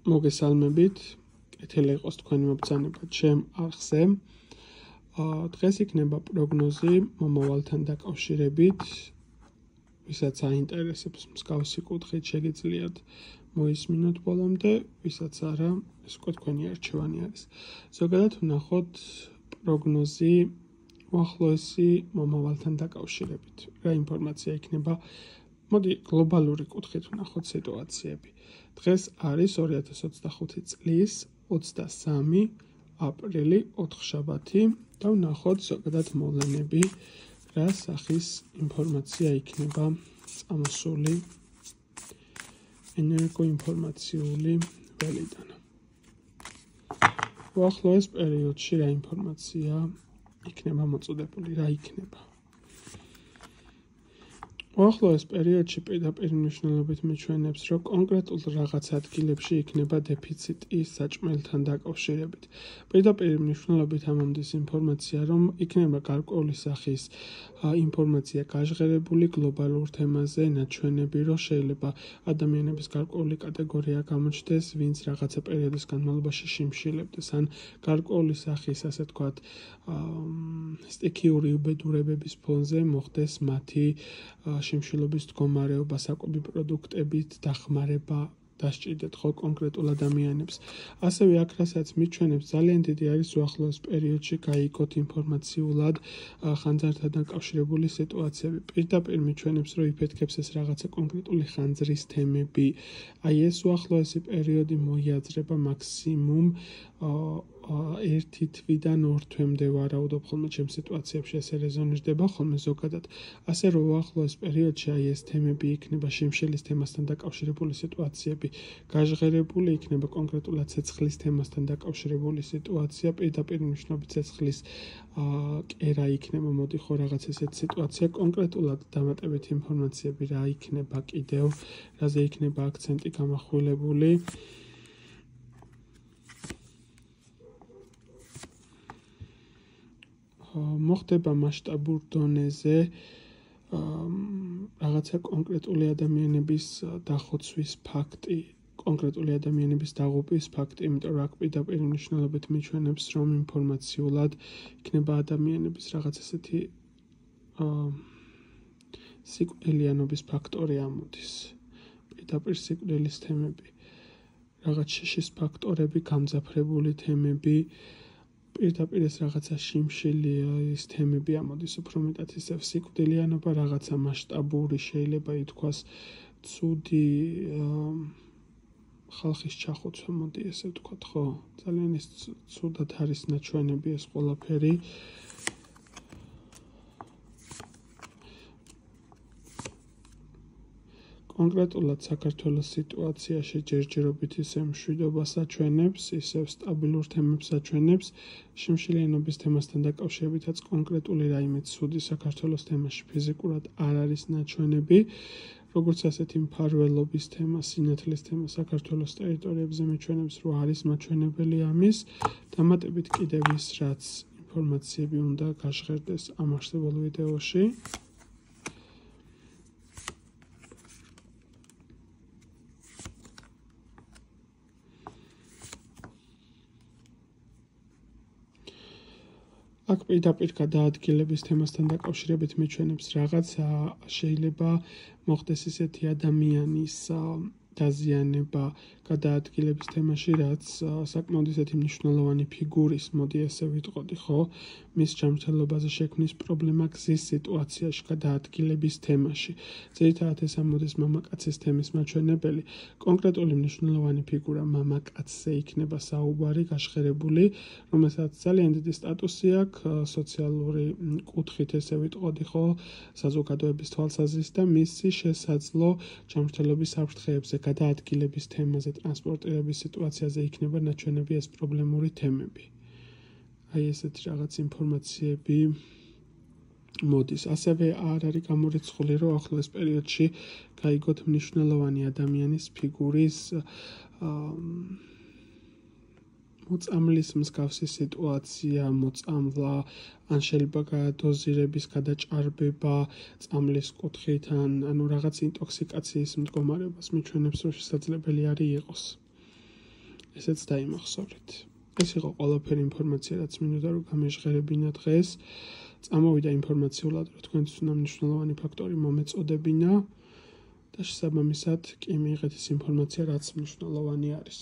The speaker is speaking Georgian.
მოგესალმებით, კეთილი იყოს თქვენი მობრძანება ჩემ არხზე. დღეს იქნება პროგნოზი მომავალთან დაკავშირებით, ვისაც აინტერესებს მსგავსი კუთხით შეგიძლიათ მოისმინოთ ბოლომდე, ვისაც არა, ეს უკვე თქვენი არჩევანი არის. ზოგადად ვნახოთ პროგნოზი უახლოესი მომავალთან დაკავშირებით. რა ინფორმაცია იქნება? მოდი გლობალური კუთხით ვნახოთ სიტუაციები. დღეს არის 2025 წლის 23 აპრილი, ოთხშაბათი და ვნახოთ ზოგადად მოვლენები, რა სახის ინფორმაცია იქნება წამოსული ენერგოინფორმაციული ველიდან. უახლოეს პერიოდში რა ინფორმაცია იქნება მოწოდებული, რა იქნება? უახლოეს პერიოდში პირდაპირ მნიშვნელობით მიჩვენებს, რომ კონკრეტულ რაღაც ადგილებში იქნება დეფიციტი საჭმელთან დაკავშირებით. პირდაპირ მნიშვნელობით ამომდის ინფორმაცია, რომ იქნება გარკვეული სახის ინფორმაცია გაჟღერებული გლობალურ თემაზე, ნაჩვენები, რომ შეიძლება ადამიანების გარკვეული კატეგორია გამოჩნდეს, ვინც რაღაცა პერიოდის განმავლობაში შიმშილებდეს, ან გარკვეული სახის, ასე თქვათ, სტიქიური უბედურებების ფონზე მოხდეს მათი შიმშილობის მდგომარეობა, საკვები პროდუქტებით დახმარება დასჭირდეთ ხო კონკრეტულ ადამიანებს. ასევე აქ რასაც მიჩვენებს, ძალიან დიდი არის უახლოეს პერიოდში გაიგოთ ინფორმაციულად ხანძართან დაკავშირებული სიტუაციები. პირდაპირ მიჩვენებს, რომ იფეთქებს ეს რაღაცა კონკრეტული ხანძრის თემები. აი ეს უახლოესი პერიოდი მოიაზრება მაქსიმუმ 1 თვიდან 2 თვემდე ვარაუდობ ხოლმე ჩემ სიტუაციებში ესე რეზონირდება ხოლმე ზოგადად. ასე რომ უახლოეს პერიოდში აი ეს თემები იქნება შიმშილის თემასთან დაკავშირებული სიტუაციები გაჟღერებული, იქნება კონკრეტულად ცეცხლის თემასთან დაკავშირებული სიტუაცია, პირდაპირ მნიშვნელობით ცეცხლის კერა იქნება, მოდი ხო რაღაც ესეთ სიტუაცია, კონკრეტულად დამატებით ინფორმაციები რა იქნება კიდევ, რაზე იქნება აქცენტი გამახვილებული. მოხდება მასშტაბურ დონეზე რაღაცა კონკრეტული ადამიანების დახოცვის ფაქტი, კონკრეტული ადამიანების დაღუპვის ფაქტი, იმიტომ რომ აქ პირდაპირ მნიშვნელობით მიჩვენებს, რომ ინფორმაციულად იქნება ადამიანების რაღაც ესეთი სიკვდილიანობის ფაქტორი ამოდის. პირდაპირ სიკვდილის თემები, რაღაც შიშის ფაქტორები, გამძაფრებული თემები, პირდაპირ ეს რაღაცა შიმშილი ის თემები ამოდის, უფრო მეტად ისევ სიკვდილიანობა, რაღაცა მასშტაბური შეიძლება ითქვას ცუდი ხალხის ჩახოცვა, მოდი ესე ვთქვათ, ხო? ძალიან ის ცუდად არის ნაჩვენები ეს ყველაფერი. კონკრეტულად საქართველოს სიტუაციაში ჯერჯერობით ისევ მშვიდობას აჩვენებს, ისევ სტაბილურ თემებს აჩვენებს, შიმშილიანობის თემასთან დაკავშირებითაც კონკრეტული რაიმე ცუდი საქართველოს თემაში ფიზიკურად არ არის ნაჩვენები, როგორც ასეთი მფარველობის თემა, სინათლის თემა საქართველოს ტერიტორიებზე მიჩვენებს, რომ არის მაჩვენებელი ამის, დამატებით კიდევ ის, რაც ინფორმაციები უნდა გაჟღერდეს ამ არსებულ ვიდეოში. აქ პირდაპირ გადაადგილების თემასთან დაკავშირებით მიჩვენებს რაღაცა, შეიძლება მოხდეს ისეთი ადამიანის დაზიანება გადაადგილების თემაში, რაც საკმაოდ ისეთი მნიშვნელოვანი ფიგურის, მოდი ესე ვიტყოდი, ხო? მის ჯანმრთელობაზე შექმნის პრობლემა გზის სიტუაციაში გადაადგილების თემაში. ძირითადად ეს ამოდის მამაკაცის თემის მაჩვენებელი. კონკრეტული მნიშვნელოვანი ფიგურა მამაკაცზე იქნება საუბარი გაჟღერებული, რომელსაც ძალიან დიდი სტატუსი აქვს სოციალური კუთხით, ესე ვიტყოდი, ხო? საზოგადოების თვალსაზრისით და მისი შესაძლო ჯანმრთელობის საფრთხეებზე გადაადგილების თემაზე, ტრანსპორტირების სიტუაციაზე იქნება ნაჩვენები ეს პრობლემური თემები. აი ესეთი რაღაც ინფორმაციები მოდის. ასევე არ არის გამორიცხული, რომ ახლოს პერიოდში გაიგოთ მნიშვნელოვანი ადამიანის ფიგურის მოწამლის მსგავსი სიტუაცია, მოწამლა, ან შეიძლება დოზირების გადაჭარბება წამლის კუთხით, ანუ რაღაც ინტოქსიკაციის მდგომარეობას მიჩვენებს, რომ შესაძლებელი არის იყოს. ესეც დაიმახსოვრეთ. ეს იყო ყველაფერი ინფორმაცია, რაც მინდოდა რომ გამეჟღერებინა დღეს. წამოვიდა ინფორმაციულად, რომ თქვენთვის უნდა მნიშვნელოვანი ფაქტორი მომეწოდებინა და შესაბამისად კი მიიღეთ ის ინფორმაცია, რაც მნიშვნელოვანი არის.